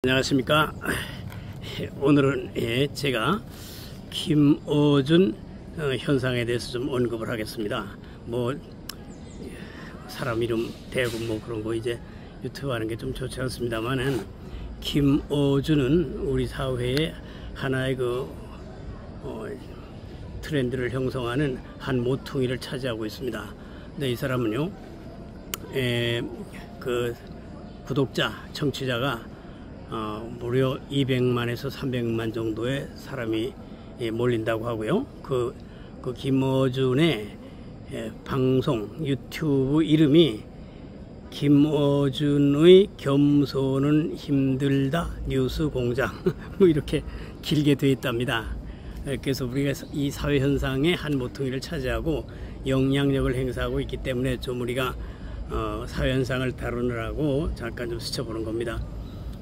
안녕하십니까. 오늘은 제가 김어준 현상에 대해서 좀 언급을 하겠습니다. 뭐 사람 이름 대고 뭐 그런 거 이제 유튜브 하는 게 좀 좋지 않습니다만은, 김어준은 우리 사회의 하나의 트렌드를 형성하는 한 모퉁이를 차지하고 있습니다. 근데 이 사람은요, 구독자, 청취자가 무려 200만에서 300만 정도의 사람이 몰린다고 하고요. 그 김어준의 방송 유튜브 이름이 김어준의 겸손은 힘들다 뉴스 공장 뭐 이렇게 길게 되어 있답니다. 그래서 우리가 이 사회 현상의 한 모퉁이를 차지하고 영향력을 행사하고 있기 때문에 좀 우리가 사회 현상을 다루느라고 잠깐 좀 스쳐보는 겁니다.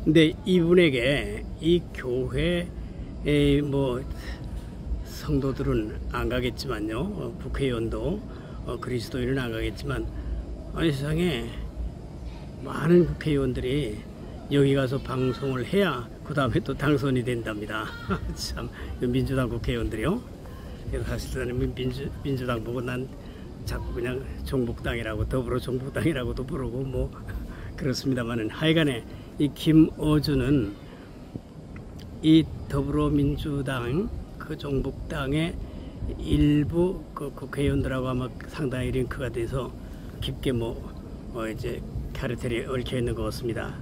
근데 이분에게 이 교회의 뭐 성도들은 안 가겠지만요, 국회의원도 그리스도인은 안 가겠지만, 아니 세상에 많은 국회의원들이 여기 가서 방송을 해야 그 다음에 또 당선이 된답니다. 참, 민주당 국회의원들이요. 사실 나는 민주당 보고 난 자꾸 그냥 종북당이라고, 더불어 종북당이라고도 부르고 뭐 그렇습니다만은, 하여간에 이 김어준은 이 더불어민주당 그 종북당의 일부 그 국회의원들하고 아마 상당히 링크가 돼서 깊게 이제 카르텔이 얽혀 있는 것 같습니다.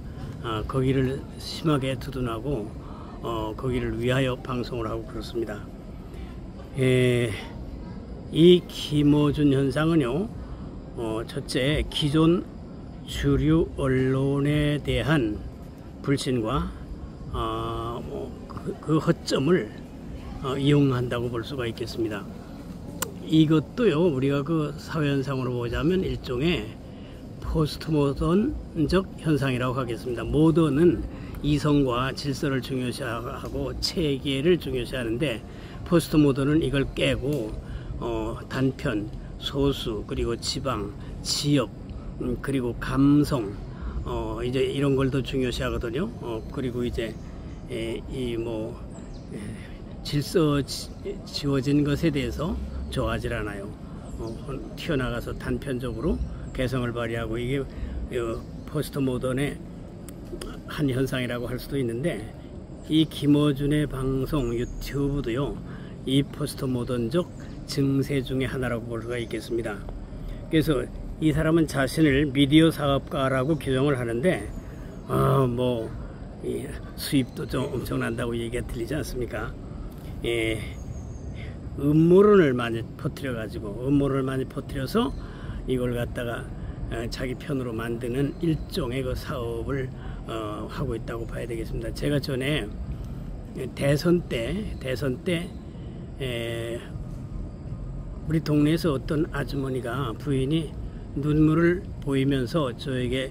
거기를 심하게 두둔하고 거기를 위하여 방송을 하고 그렇습니다. 이 김어준 현상은요, 첫째, 기존 주류 언론에 대한 불신과 그 허점을 이용한다고 볼 수가 있겠습니다. 이것도요, 우리가 그 사회현상으로 보자면 일종의 포스트모던적 현상이라고 하겠습니다. 모던은 이성과 질서를 중요시하고 체계를 중요시하는데, 포스트모던은 이걸 깨고 단편, 소수, 그리고 지방, 지역, 그리고 감성, 이제 이런 걸 더 중요시하거든요. 그리고 이제 질서 지워진 것에 대해서 좋아하질 않아요. 튀어나가서 단편적으로 개성을 발휘하고, 이게 포스트 모던의 한 현상이라고 할 수도 있는데, 이 김어준의 방송 유튜브도요, 이 포스트 모던적 증세 중의 하나라고 볼 수가 있겠습니다. 그래서 이 사람은 자신을 미디어 사업가라고 규정을 하는데, 수입도 좀 엄청난다고 얘기가 들리지 않습니까? 음모론을 많이 퍼뜨려서 이걸 갖다가 자기 편으로 만드는 일종의 그 사업을 하고 있다고 봐야 되겠습니다. 제가 전에 대선 때 우리 동네에서 어떤 아주머니가, 부인이 눈물을 보이면서 저에게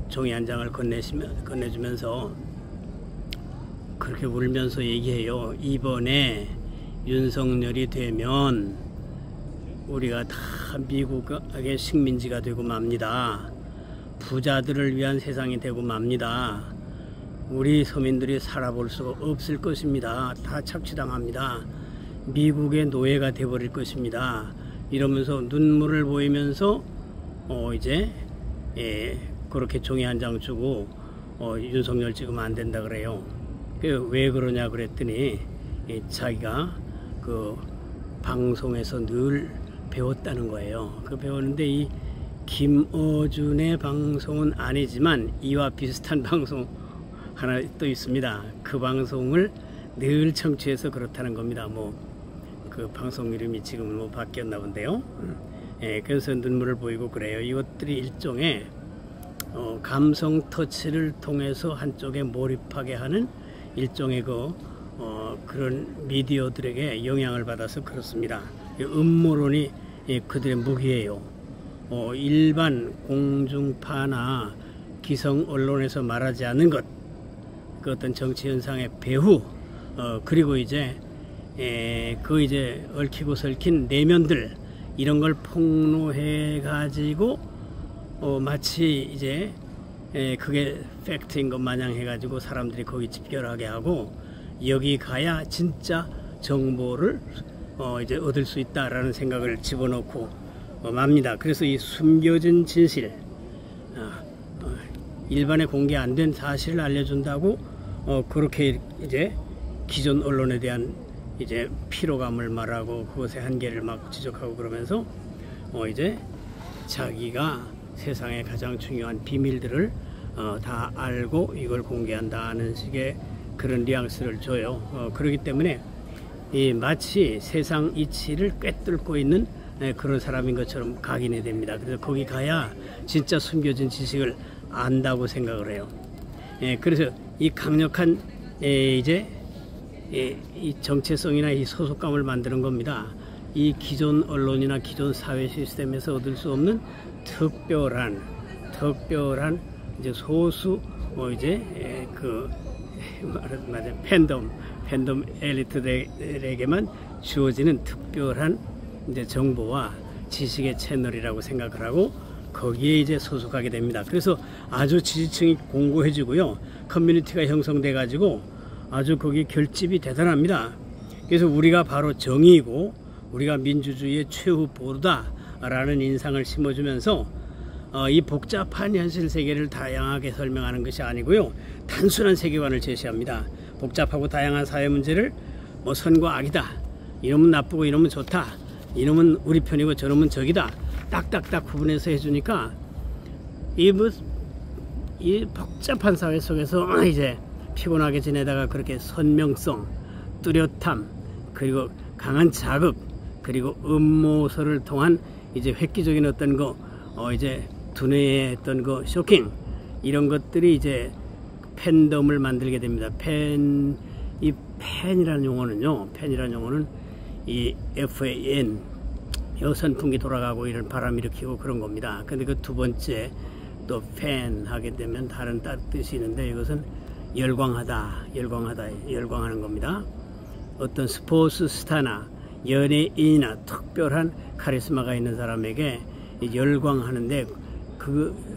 종이 한 장을 건네주면서 그렇게 울면서 얘기해요. 이번에 윤석열이 되면 우리가 다 미국의 식민지가 되고 맙니다. 부자들을 위한 세상이 되고 맙니다. 우리 서민들이 살아볼 수가 없을 것입니다. 다 착취당합니다. 미국의 노예가 되어버릴 것입니다. 이러면서 눈물을 보이면서 이제 그렇게 종이 한 장 주고 윤석열 찍으면 안 된다 그래요. 왜 그러냐 그랬더니, 자기가 그 방송에서 늘 배웠다는 거예요. 배웠는데, 이 김어준의 방송은 아니지만 이와 비슷한 방송 하나 또 있습니다. 그 방송을 늘 청취해서 그렇다는 겁니다. 그 방송 이름이 지금 바뀌었나 본데요. 그래서 눈물을 보이고 그래요. 이것들이 일종의 감성 터치를 통해서 한쪽에 몰입하게 하는 일종의 그런 미디어들에게 영향을 받아서 그렇습니다. 음모론이 그들의 무기예요. 일반 공중파나 기성 언론에서 말하지 않는 것, 그 어떤 정치 현상의 배후, 그리고 이제 얽히고 설킨 내면들, 이런 걸 폭로해 가지고 마치 이제 그게 팩트인 것 마냥 해가지고 사람들이 거기 집결하게 하고 여기 가야 진짜 정보를 이제 얻을 수 있다라는 생각을 집어넣고 맙니다. 그래서 이 숨겨진 진실, 일반에 공개 안 된 사실을 알려준다고 그렇게 이제 기존 언론에 대한 이제 피로감을 말하고 그것의 한계를 막 지적하고 그러면서 이제 자기가 세상의 가장 중요한 비밀들을 다 알고 이걸 공개한다는 식의 그런 뉘앙스를 줘요. 그렇기 때문에 마치 세상 이치를 꿰뚫고 있는 그런 사람인 것처럼 각인이 됩니다. 그래서 거기 가야 진짜 숨겨진 지식을 안다고 생각을 해요. 그래서 이 강력한 이제 이 정체성이나 이 소속감을 만드는 겁니다. 이 기존 언론이나 기존 사회 시스템에서 얻을 수 없는 특별한 이제 소수 이제 그 말하자면 팬덤 엘리트들에게만 주어지는 특별한 이제 정보와 지식의 채널이라고 생각을 하고 거기에 이제 소속하게 됩니다. 그래서 아주 지지층이 공고해지고요, 커뮤니티가 형성돼 가지고 아주 거기 결집이 대단합니다. 그래서 우리가 바로 정의이고 우리가 민주주의의 최후 보루다라는 인상을 심어주면서 이 복잡한 현실 세계를 다양하게 설명하는 것이 아니고요, 단순한 세계관을 제시합니다. 복잡하고 다양한 사회 문제를 뭐 선과 악이다, 이놈은 나쁘고 이놈은 좋다, 이놈은 우리 편이고 저놈은 적이다, 딱딱딱 구분해서 해주니까 이 복잡한 사회 속에서 이제 피곤하게 지내다가 그렇게 선명성, 뚜렷함, 그리고 강한 자극, 그리고 음모설을 통한 이제 획기적인 어떤 거 이제 두뇌의 어떤 거 쇼킹, 이런 것들이 이제 팬덤을 만들게 됩니다. 이 팬이라는 용어는요, 이 FAN, 선풍기 돌아가고 이런 바람 일으키고 그런 겁니다. 근데 그 두 번째 또 팬 하게 되면 다른 뜻이 있는데 이것은 열광하는 겁니다. 어떤 스포츠 스타나 연예인이나 특별한 카리스마가 있는 사람에게 열광하는데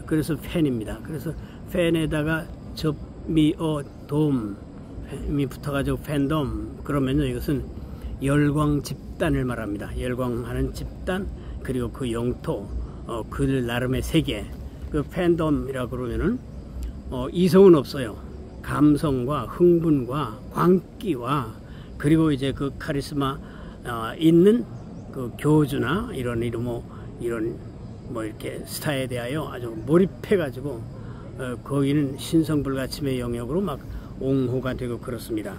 그래서 팬입니다. 그래서 팬에다가 dom이 붙어가지고 팬덤, 그러면요 이것은 열광 집단을 말합니다. 열광하는 집단, 그리고 그 영토, 그 나름의 세계, 그 팬덤이라고 그러면은 이성은 없어요. 감성과 흥분과 광기와 그리고 이제 그 카리스마 있는 그 교주나 이런 뭐 이렇게 스타에 대하여 아주 몰입해가지고 거기는 신성불가침의 영역으로 막 옹호가 되고 그렇습니다.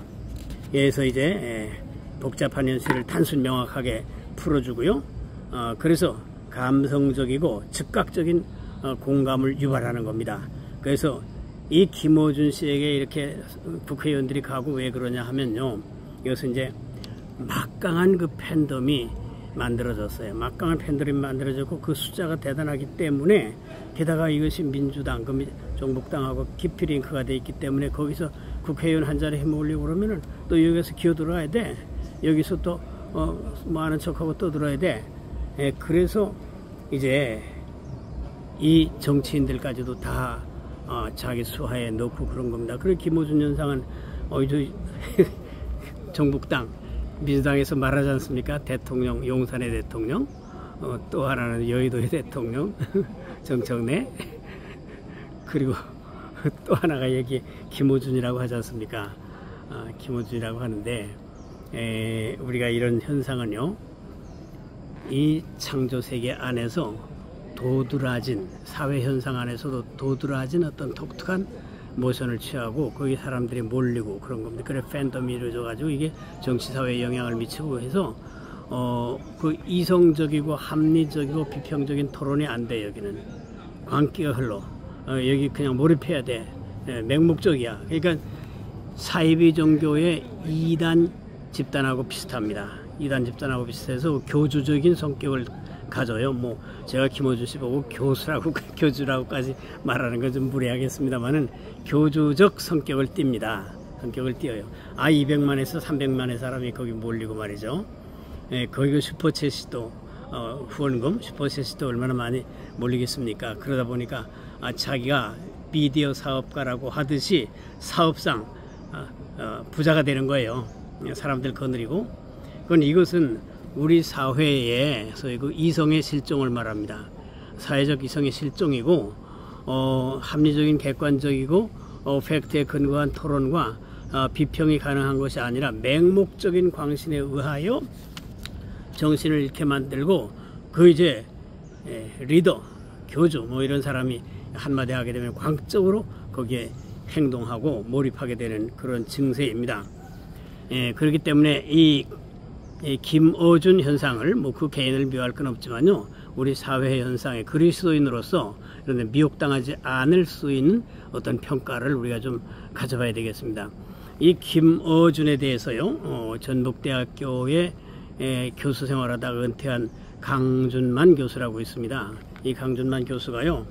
그래서 이제 복잡한 현실을 단순 명확하게 풀어주고요. 그래서 감성적이고 즉각적인 공감을 유발하는 겁니다. 그래서 이 김어준 씨에게 이렇게 국회의원들이 가고 왜 그러냐 하면요, 이것은 이제 막강한 그 팬덤이 만들어졌어요. 막강한 팬덤이 만들어졌고 그 숫자가 대단하기 때문에, 게다가 이것이 민주당, 정북당하고 깊이 링크가 돼 있기 때문에 거기서 국회의원 한 자리에 힘올리고 그러면은 또 여기서 기어들어야 돼. 여기서 또 뭐 아는 척하고 떠들어야 돼. 그래서 이제 이 정치인들까지도 다 자기 수하에 넣고 그런 겁니다. 그리고 김어준 현상은 정북당, 민주당에서 말하지 않습니까? 대통령, 용산의 대통령, 또 하나는 여의도의 대통령, 정청래, 그리고 또 하나가 여기 김어준이라고 하지 않습니까? 김어준이라고 하는데, 우리가 이런 현상은요, 이 창조세계 안에서 도드라진, 사회현상 안에서도 도드라진 어떤 독특한 모션을 취하고 거기 사람들이 몰리고 그런 겁니다. 그래 팬덤이 이루어져가지고 이게 정치사회에 영향을 미치고 해서 그 이성적이고 합리적이고 비평적인 토론이 안 돼. 여기는 광기가 흘러. 여기 그냥 몰입해야 돼. 맹목적이야. 그러니까 사이비 종교의 이단 집단하고 비슷합니다. 이단 집단하고 비슷해서 교주적인 성격을 가져요. 뭐 제가 김어준 씨 보고 교주라고까지 말하는 건 좀 무례하겠습니다만은 교주적 성격을 띱니다. 성격을 띄어요. 200만에서 300만의 사람이 거기 몰리고 말이죠. 거기 슈퍼챗이 후원금 슈퍼챗이 얼마나 많이 몰리겠습니까? 그러다 보니까 자기가 미디어 사업가라고 하듯이 사업상 부자가 되는 거예요. 사람들 거느리고. 그건 이것은 우리 사회의 소위 그 이성의 실종을 말합니다. 사회적 이성의 실종이고, 합리적인 객관적이고 팩트에 근거한 토론과 비평이 가능한 것이 아니라 맹목적인 광신에 의하여 정신을 잃게 만들고, 그 이제 리더, 교주 뭐 이런 사람이 한마디 하게 되면 광적으로 거기에 행동하고 몰입하게 되는 그런 증세입니다. 그렇기 때문에 이 김어준 현상을 뭐 그 개인을 묘할 건 없지만요, 우리 사회 현상의 그리스도인으로서 그런데 미혹당하지 않을 수 있는 어떤 평가를 우리가 좀 가져봐야 되겠습니다. 이 김어준에 대해서요, 전북대학교에 교수 생활하다가 은퇴한 강준만 교수라고 있습니다. 이 강준만 교수가요,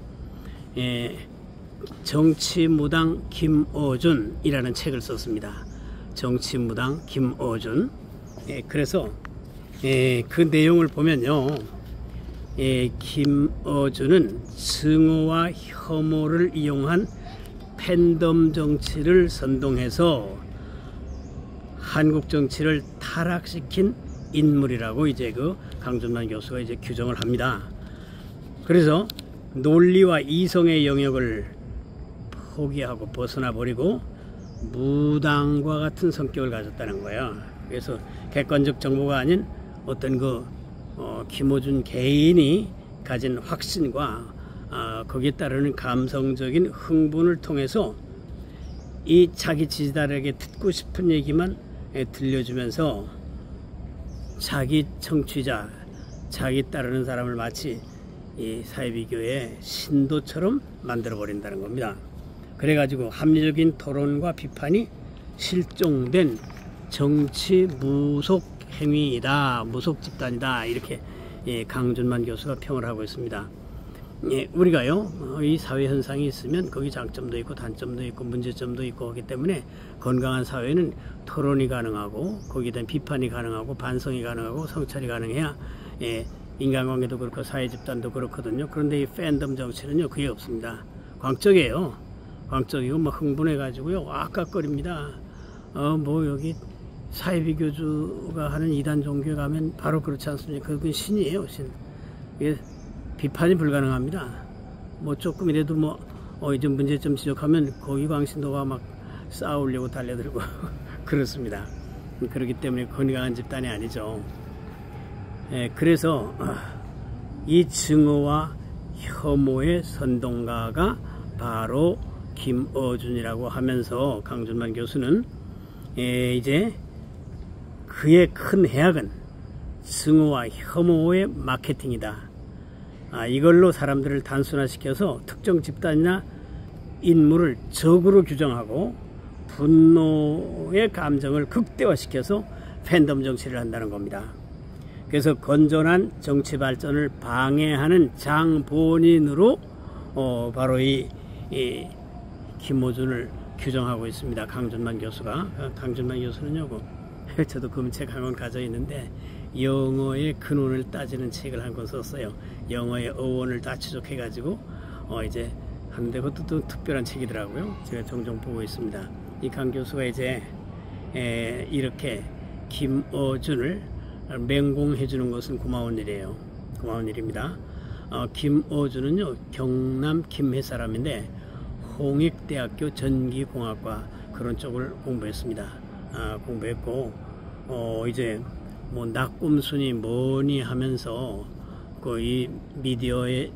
정치무당 김어준이라는 책을 썼습니다. 정치무당 김어준. 그래서 그 내용을 보면요, 김어준은 증오와 혐오를 이용한 팬덤 정치를 선동해서 한국 정치를 타락시킨 인물이라고 이제 그 강준만 교수가 이제 규정을 합니다. 그래서 논리와 이성의 영역을 포기하고 벗어나 버리고 무당과 같은 성격을 가졌다는 거예요. 그래서 객관적 정보가 아닌 어떤 그 김어준 개인이 가진 확신과 거기에 따르는 감성적인 흥분을 통해서 이 자기 지지자들에게 듣고 싶은 얘기만 들려주면서 자기 청취자, 자기 따르는 사람을 마치 이 사회비교의 신도처럼 만들어 버린다는 겁니다. 그래가지고 합리적인 토론과 비판이 실종된 정치 무속 행위이다, 무속 집단이다, 이렇게 강준만 교수가 평을 하고 있습니다. 우리가요, 이 사회 현상이 있으면 거기 장점도 있고 단점도 있고 문제점도 있고 하기 때문에 건강한 사회는 토론이 가능하고 거기에 대한 비판이 가능하고 반성이 가능하고 성찰이 가능해야 인간관계도 그렇고 사회 집단도 그렇거든요. 그런데 이 팬덤 정치는요, 그게 없습니다. 광적이에요. 광적이고 막 흥분해 가지고요, 아깝거립니다. 뭐 여기 사회비교주가 하는 이단 종교에 가면 바로 그렇지 않습니까? 그건 신이에요, 신. 이게 비판이 불가능합니다. 뭐 조금이라도 뭐 이제 문제점 지적하면 거기 광신도가 막 싸우려고 달려들고 그렇습니다. 그렇기 때문에 건강한 집단이 아니죠. 그래서 이 증오와 혐오의 선동가가 바로 김어준이라고 하면서 강준만 교수는 이제 그의 큰 해악은 증오와 혐오의 마케팅이다. 이걸로 사람들을 단순화시켜서 특정 집단이나 인물을 적으로 규정하고 분노의 감정을 극대화시켜서 팬덤 정치를 한다는 겁니다. 그래서 건전한 정치 발전을 방해하는 장본인으로 바로 이 김어준을 규정하고 있습니다. 강준만 교수가. 강준만 교수는요, 저도 금책 한 권 가져 있는데 영어의 근원을 따지는 책을 한 권 썼어요. 영어의 어원을 다 추적해 가지고 이제 하는데 그것도 또 특별한 책이더라고요. 제가 종종 보고 있습니다. 이 강 교수가 이제 이렇게 김어준을 맹공해 주는 것은 고마운 일이에요. 고마운 일입니다. 김어준은요, 경남 김해 사람인데 홍익대학교 전기공학과 그런 쪽을 공부했습니다. 공부했고 이제 뭐 낙곰순이 뭐니 하면서 그 이 미디어에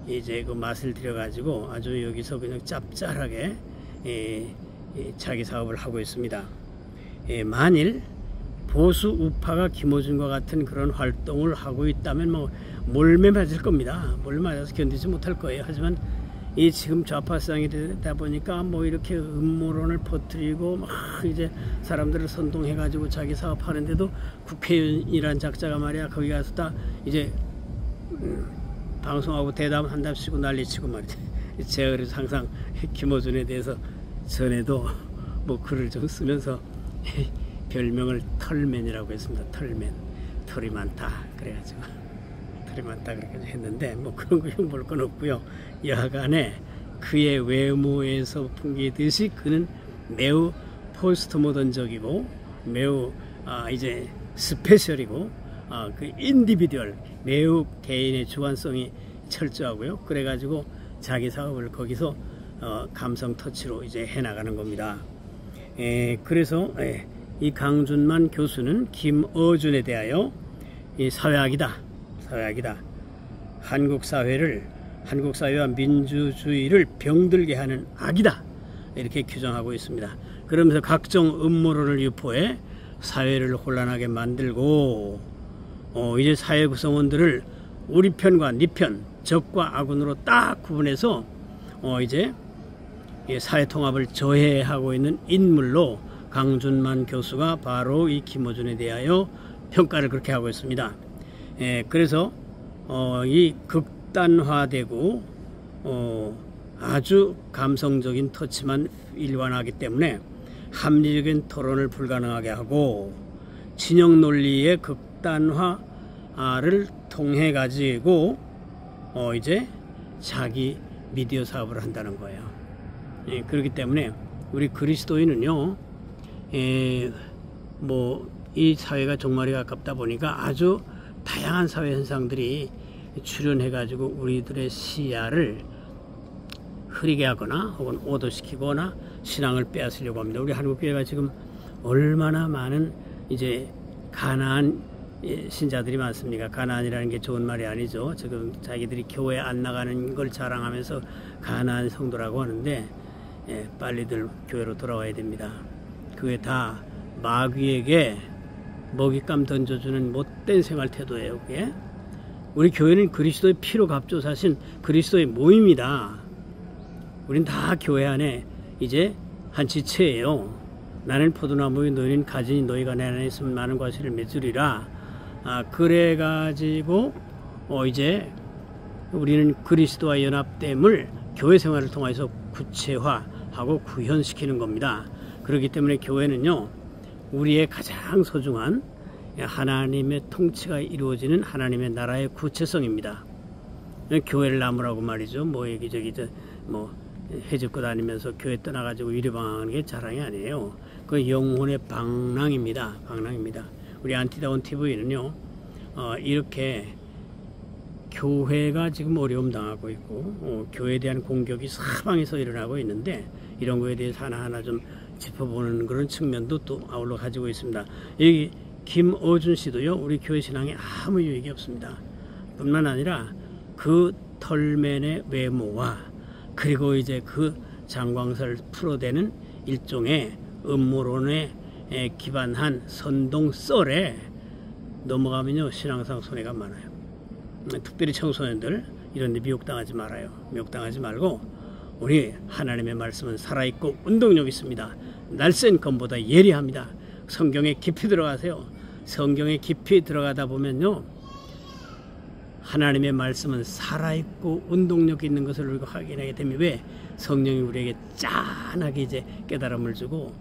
이제 그 맛을 들여가지고 아주 여기서 그냥 짭짤하게 자기 사업을 하고 있습니다. 만일 보수 우파가 김어준과 같은 그런 활동을 하고 있다면 뭐 몰매 맞을 겁니다. 몰매 맞아서 견디지 못할 거예요. 하지만 이 지금 좌파 세상이 되다 보니까 뭐 이렇게 음모론을 퍼뜨리고 막 이제 사람들을 선동해 가지고 자기 사업하는데도 국회의원이란 작자가 말이야 거기 가서 다 이제 방송하고 대담한답시고 난리치고 말이지. 제가 그래서 항상 김어준에 대해서 전에도 뭐 글을 좀 쓰면서 별명을 털맨이라고 했습니다. 털맨. 털이 많다 그래가지고 털이 많다 그렇게 했는데 뭐 그런 거 흉볼 건 없고요. 여하간에 그의 외모에서 풍기듯이 그는 매우 포스트 모던적이고 매우 이제 스페셜이고 그 인디비듀얼 매우 개인의 주관성이 철저하고요. 그래가지고 자기 사업을 거기서 감성 터치로 이제 해나가는 겁니다. 그래서 이 강준만 교수는 김어준에 대하여 이 사회악이다. 한국 사회와 민주주의를 병들게 하는 악이다. 이렇게 규정하고 있습니다. 그러면서 각종 음모론을 유포해 사회를 혼란하게 만들고 이제 사회 구성원들을 우리 편과 네 편, 적과 아군으로 딱 구분해서 이제 사회 통합을 저해하고 있는 인물로 강준만 교수가 바로 이 김어준에 대하여 평가를 그렇게 하고 있습니다. 그래서 이 극단화되고 아주 감성적인 터치만 일관하기 때문에 합리적인 토론을 불가능하게 하고 진영 논리의 극단화를 통해 가지고 이제 자기 미디어 사업을 한다는 거예요. 그렇기 때문에 우리 그리스도인은요, 이 사회가 종말에 가깝다 보니까 아주 다양한 사회 현상들이 출현해 가지고 우리들의 시야를 흐리게 하거나 혹은 오도시키거나 신앙을 빼앗으려고 합니다. 우리 한국교회가 지금 얼마나 많은 이제 가난한 신자들이 많습니까? 가난이라는 게 좋은 말이 아니죠. 지금 자기들이 교회 안 나가는 걸 자랑하면서 가난한 성도라고 하는데 빨리들 교회로 돌아와야 됩니다. 그게 다 마귀에게 먹잇감 던져주는 못된 생활 태도예요. 그게 우리 교회는 그리스도의 피로 값줘 사신 그리스도의 모임이다. 우린 다 교회 안에 이제 한 지체예요. 나는 포도나무의 너희는 가지니 너희가 내 안에 있으면 많은 과실을 맺으리라. 그래가지고 이제 우리는 그리스도와 연합됨을 교회 생활을 통해서 구체화하고 구현시키는 겁니다. 그렇기 때문에 교회는요, 우리의 가장 소중한 하나님의 통치가 이루어지는 하나님의 나라의 구체성입니다. 교회를 나무라고 말이죠. 여기저기 해집고 다니면서 교회 떠나가지고 위로방황하는 게 자랑이 아니에요. 그 영혼의 방랑입니다. 우리 안티다운 TV는요, 이렇게 교회가 지금 어려움 당하고 있고 교회에 대한 공격이 사방에서 일어나고 있는데 이런 거에 대해서 하나하나 좀 짚어보는 그런 측면도 또 아울러 가지고 있습니다. 여기 김어준 씨도요, 우리 교회 신앙에 아무 유익이 없습니다. 뿐만 아니라 그 털맨의 외모와 그리고 이제 그 장광설 풀어대는 일종의 음모론에 기반한 선동썰에 넘어가면요, 신앙상 손해가 많아요. 특별히 청소년들 이런 데 미혹당하지 말아요. 미혹당하지 말고 우리 하나님의 말씀은 살아있고 운동력 있습니다. 날쌘 검보다 예리합니다. 성경에 깊이 들어가세요. 성경에 깊이 들어가다 보면요, 하나님의 말씀은 살아있고 운동력 있는 것을 우리가 확인하게 되면 왜 성령이 우리에게 짠하게 이제 깨달음을 주고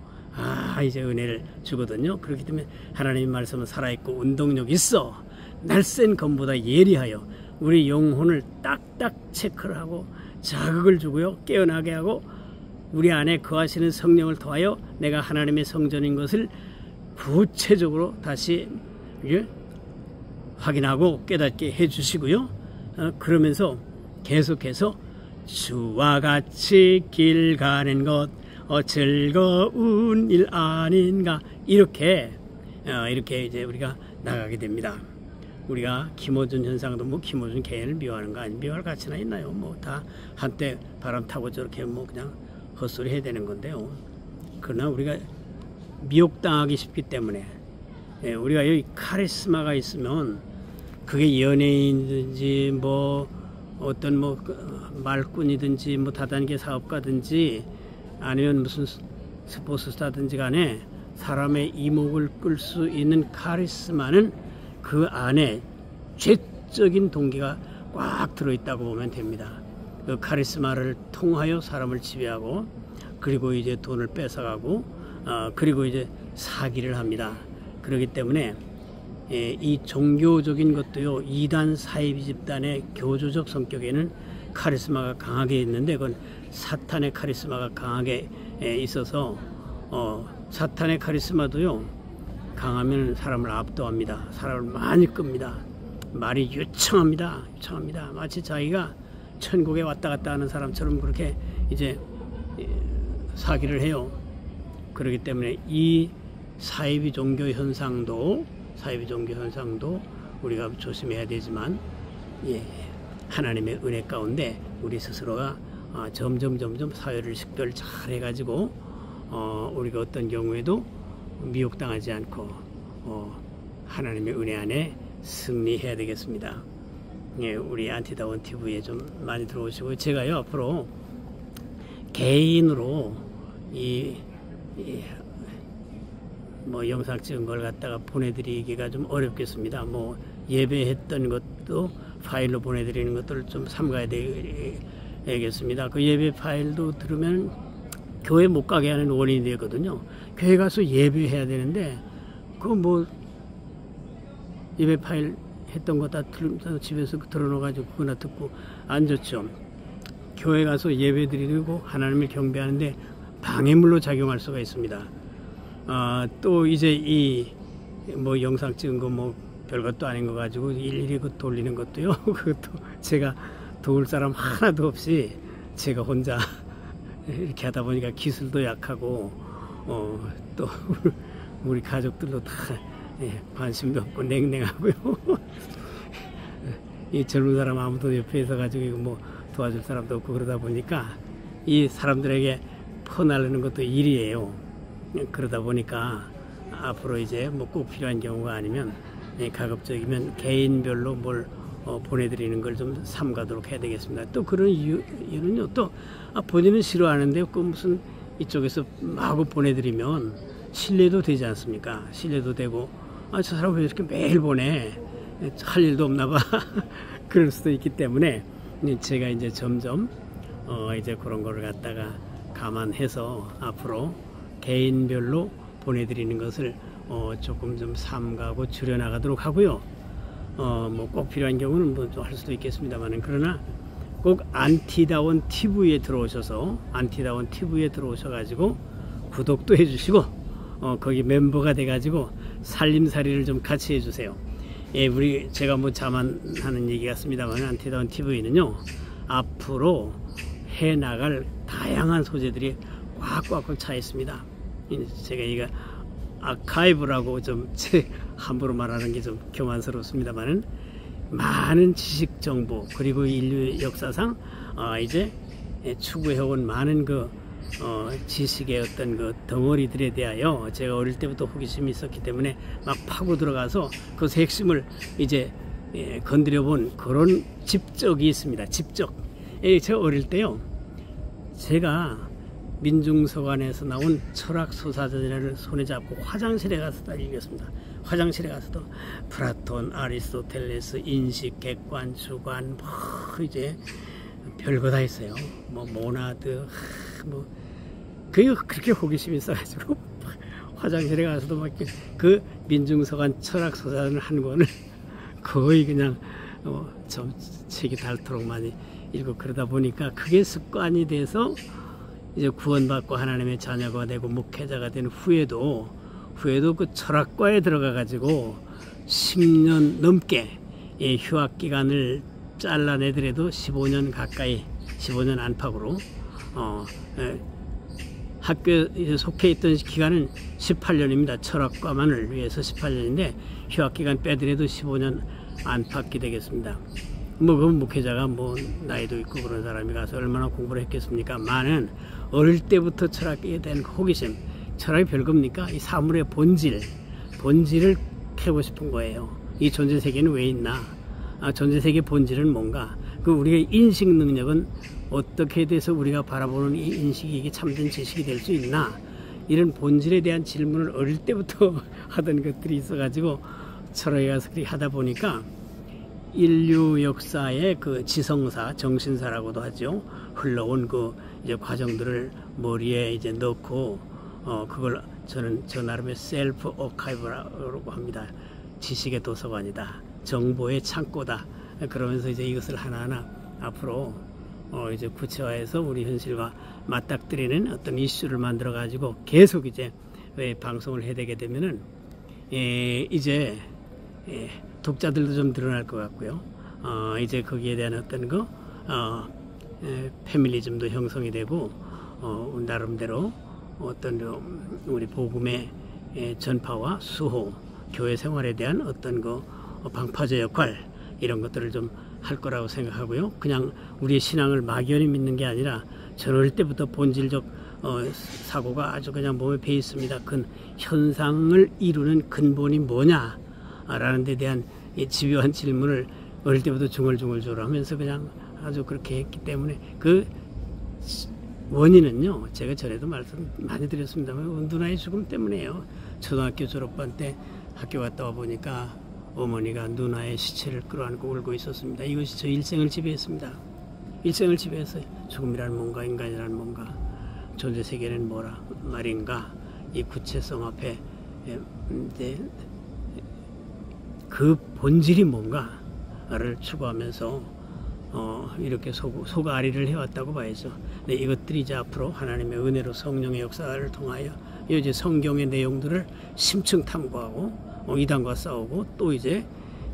이제 은혜를 주거든요. 그렇기 때문에 하나님의 말씀은 살아있고 운동력 있어. 날쌘 검보다 예리하여 우리 영혼을 딱딱 체크를 하고 자극을 주고요, 깨어나게 하고 우리 안에 거하시는 성령을 통하여 내가 하나님의 성전인 것을 구체적으로 다시 확인하고 깨닫게 해주시고요. 그러면서 계속해서 주와 같이 길 가는 것 즐거운 일 아닌가 이렇게 이제 우리가 나가게 됩니다. 우리가 김어준 현상도 김어준 개인을 미워하는 거 아니 미워할 가치나 있나요? 다 한때 바람 타고 저렇게 그냥 헛소리 해야 되는 건데요. 그러나 우리가 미혹당하기 쉽기 때문에 우리가 여기 카리스마가 있으면 그게 연예인이든지 어떤 말꾼이든지 다단계 사업가든지 아니면 무슨 스포츠스타든지 간에 사람의 이목을 끌 수 있는 카리스마는 그 안에 죄적인 동기가 꽉 들어있다고 보면 됩니다. 그 카리스마를 통하여 사람을 지배하고 그리고 이제 돈을 뺏어가고 그리고 이제 사기를 합니다. 그렇기 때문에 이 종교적인 것도요, 이단 사이비 집단의 교조적 성격에는 카리스마가 강하게 있는데 그건 사탄의 카리스마가 강하게 있어서 사탄의 카리스마도요 강하면 사람을 압도합니다. 사람을 많이 끕니다. 말이 유창합니다. 마치 자기가 천국에 왔다 갔다 하는 사람처럼 그렇게 이제 사기를 해요. 그렇기 때문에 이 사이비 종교 현상도 우리가 조심해야 되지만 하나님의 은혜 가운데 우리 스스로가 점점 사회를 식별 잘 해가지고 우리가 어떤 경우에도 미혹당하지 않고 하나님의 은혜 안에 승리해야 되겠습니다. 우리 안티다원 TV에 좀 많이 들어오시고, 제가요 앞으로 개인으로 뭐 영상 찍은 걸 갖다가 보내드리기가 좀 어렵겠습니다. 뭐 예배했던 것도 파일로 보내드리는 것들을 좀 삼가야 되겠습니다. 그 예배 파일도 들으면 교회 못 가게 하는 원인이 되거든요. 교회 가서 예배해야 되는데 그 뭐 예배 파일 했던 거 다 집에서 들어놓아가지고 그거나 듣고 안 좋죠. 교회 가서 예배 드리고 하나님을 경배하는데 방해물로 작용할 수가 있습니다. 또 이제 이 뭐 영상 찍은 거 뭐 별것도 아닌 거 가지고 일일이 그 돌리는 것도요. 그것도 제가 도울 사람 하나도 없이 제가 혼자 이렇게 하다 보니까 기술도 약하고 또 우리 가족들도 다 관심도 없고 냉랭하고요. 이 젊은 사람 아무도 옆에 있어가지고 뭐 도와줄 사람도 없고 그러다 보니까 이 사람들에게 퍼나르는 것도 일이에요. 그러다 보니까 앞으로 이제 뭐 꼭 필요한 경우가 아니면 가급적이면 개인별로 뭘 보내드리는 걸 좀 삼가도록 해야 되겠습니다. 또 그런 이유는요, 또 본인은 싫어하는데 그 무슨 이쪽에서 마구 보내드리면 신뢰도 되지 않습니까? 신뢰도 되고 저 사람 왜 이렇게 매일 보내? 할 일도 없나 봐. 그럴 수도 있기 때문에 제가 이제 점점 이제 그런 거를 갖다가 감안해서 앞으로 개인별로 보내드리는 것을 조금 좀 삼가고 줄여나가도록 하고요. 뭐 꼭 필요한 경우는 뭐 할 수도 있겠습니다만, 그러나 꼭 안티다원 TV에 들어오셔가지고 구독도 해주시고 거기 멤버가 돼가지고 살림살이를 좀 같이 해주세요. 제가 뭐 자만하는 얘기 같습니다만 안티다원 TV는요 앞으로 해나갈 다양한 소재들이 꽉꽉 차 있습니다. 제가 이거 아카이브라고 좀 함부로 말하는 게 좀 교만스럽습니다만은 많은 지식 정보, 그리고 인류 역사상 이제 추구해온 많은 그 지식의 어떤 그 덩어리들에 대하여 제가 어릴 때부터 호기심이 있었기 때문에 막 파고 들어가서 그 핵심을 이제 건드려 본 그런 집적이 있습니다. 집적. 제가 어릴 때요, 제가 민중서관에서 나온 철학소사전을 손에 잡고 화장실에 가서 다 읽었습니다. 화장실에 가서도 플라톤, 아리스토텔레스, 인식, 객관, 주관, 뭐 이제 별거 다 있어요. 뭐 모나드, 뭐 그렇게 호기심이 있어가지고 화장실에 가서도 막 그 민중서관 철학소사전을 한 권을 거의 그냥 좀 책이 닳도록 많이 읽고, 그러다 보니까 그게 습관이 돼서 이제 구원받고 하나님의 자녀가 되고 목회자가 된 후에도 그 철학과에 들어가 가지고 10년 넘게 휴학 기간을 잘라내더라도 15년 가까이, 15년 안팎으로 학교에 속해 있던 기간은 18년입니다. 철학과만을 위해서 18년인데 휴학 기간 빼더라도 15년 안팎이 되겠습니다. 뭐 그 목회자가 뭐 나이도 있고 그런 사람이 가서 얼마나 공부를 했겠습니까? 많은 어릴 때부터 철학에 대한 호기심, 철학이 별겁니까? 이 사물의 본질을 캐고 싶은 거예요. 이 존재 세계는 왜 있나? 존재 세계 본질은 뭔가? 그 우리의 인식 능력은 어떻게 돼서 우리가 바라보는 이 인식이 이게 참된 지식이 될 수 있나? 이런 본질에 대한 질문을 어릴 때부터 하던 것들이 있어가지고 철학에 가서 그렇게 하다 보니까 인류 역사의 그 지성사, 정신사라고도 하죠. 흘러온 그 이제 과정들을 머리에 이제 넣고 그걸 저는 저 나름의 셀프 어카이브라고 합니다. 지식의 도서관이다, 정보의 창고다. 그러면서 이제 이것을 하나하나 앞으로 이제 구체화해서 우리 현실과 맞닥뜨리는 어떤 이슈를 만들어 가지고 계속 이제 방송을 해대게 되면은 이제 독자들도 좀 늘어날 것 같고요. 이제 거기에 대한 어떤 패밀리즘도 형성이 되고 나름대로 어떤 우리 복음의 전파와 수호, 교회 생활에 대한 어떤 방파제 역할 이런 것들을 좀 할 거라고 생각하고요. 그냥 우리의 신앙을 막연히 믿는 게 아니라 저럴 때부터 본질적 사고가 아주 그냥 몸에 배 있습니다. 그 현상을 이루는 근본이 뭐냐라는 데 대한 집요한 질문을 어릴 때부터 중얼중얼 하면서 그냥 아주 그렇게 했기 때문에 그 원인은요, 제가 전에도 말씀 많이 드렸습니다만 누나의 죽음 때문에요. 초등학교 졸업반 때 학교 갔다 와 보니까 어머니가 누나의 시체를 끌어안고 울고 있었습니다. 이것이 저 일생을 지배했습니다. 일생을 지배했어요. 죽음이란 뭔가, 인간이란 뭔가, 존재 세계는 뭐라 말인가, 이 구체성 앞에 이제 그 본질이 뭔가를 추구하면서 이렇게 소가리를 해왔다고 봐야죠. 네, 이것들이 이제 앞으로 하나님의 은혜로 성령의 역사를 통하여 이제 성경의 내용들을 심층 탐구하고 이단과 싸우고 또 이제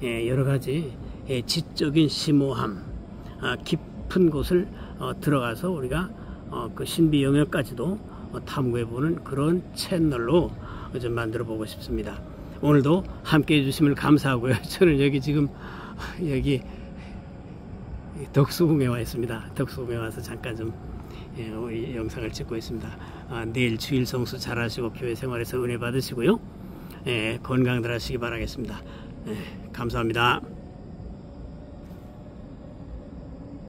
여러 가지 지적인 심오함, 깊은 곳을 들어가서 우리가 그 신비 영역까지도 탐구해보는 그런 채널로 좀 만들어 보고 싶습니다. 오늘도 함께 해주심을 감사하고요. 저는 여기 지금 여기 덕수궁에 와 있습니다. 덕수궁에 와서 잠깐 좀 우리 영상을 찍고 있습니다. 내일 주일 성수 잘하시고 교회 생활에서 은혜 받으시고요. 건강들 하시기 바라겠습니다. 감사합니다.